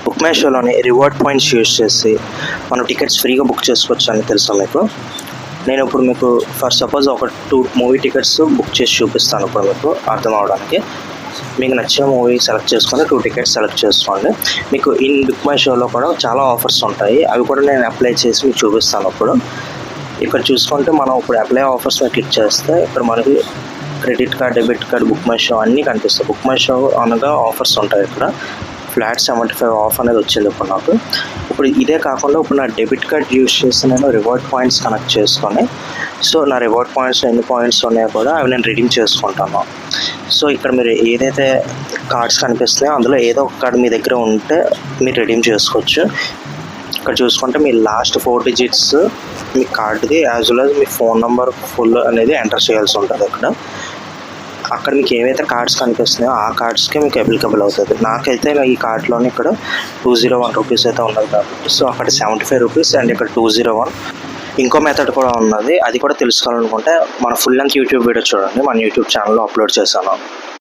Book my షోలోని reward points use చేసి మనం టికెట్స్ ఫ్రీగా బుక్ చేసుకోవచ్చు అని తెలుసా మీకు? నేను ఇప్పుడు మీకు ఫర్ సపోజ్ ఒక 2 మూవీ టికెట్స్ బుక్ చేసి చూపిస్తాను ఇప్పుడు మీకు అర్థం అవడానికి. మీకు నచ్చిన మూవీ సెలెక్ట్ చేసుకొని 2 టికెట్స్ సెలెక్ట్ చేసుకోండి. మీకు బుక్ మై షోలో కూడా చాలా ఆఫర్స్ ఉంటాయి, అవి కూడా నేను అప్లై చేసి మీకు చూపిస్తాను. ఇప్పుడు ఇక్కడ చూసుకుంటే మనం ఇప్పుడు అప్లై ఆఫర్స్ మీద క్లిక్ చేస్తే ఇక్కడ మనకి credit card, debit card, book my show అన్నీ కనిపిస్తాయి. బుక్ మై షో అనగా ఆఫర్స్ ఉంటాయి. ఇక్కడ ఫ్లాట్ 75 ఆఫ్ అనేది వచ్చింది ఇప్పుడు నాకు. ఇప్పుడు ఇదే కాకుండా ఇప్పుడు నా డెబిట్ కార్డ్ యూజ్ చేసి నేను రివార్డ్ పాయింట్స్ కనెక్ట్ చేసుకొని, సో నా రివార్డ్ పాయింట్స్ ఎన్ని పాయింట్స్ ఉన్నాయో కూడా అవి నేను రిడీమ్ చేసుకుంటాను. సో ఇక్కడ మీరు ఏదైతే కార్డ్స్ కనిపిస్తున్నాయో అందులో ఏదో ఒక కార్డ్ మీ దగ్గర ఉంటే మీరు రిడీమ్ చేసుకోవచ్చు. ఇక్కడ చూసుకుంటే మీ లాస్ట్ 4 డిజిట్స్ మీ కార్డుది యాజ్ వెల్ యాజ్ మీ ఫోన్ నెంబర్ ఫుల్ అనేది ఎంటర్ చేయాల్సి ఉంటుంది. అక్కడ మీకు ఏవైతే కార్డ్స్ కనిపిస్తున్నాయో ఆ కార్డ్స్కే మీకు అప్లికబుల్ అవుతుంది. నాకైతే ఈ కార్డ్లోని ఇక్కడ 201 రూపీస్ అయితే ఉన్నది కాబట్టి, సో అక్కడ 75 రూపీస్ అండ్ ఇక్కడ 201. ఇంకో మెథడ్ కూడా ఉన్నది, అది కూడా తెలుసుకోవాలనుకుంటే మన ఫుల్ లెంగ్త్ యూట్యూబ్ వీడియో చూడండి, మన యూట్యూబ్ ఛానల్లో అప్లోడ్ చేశాను.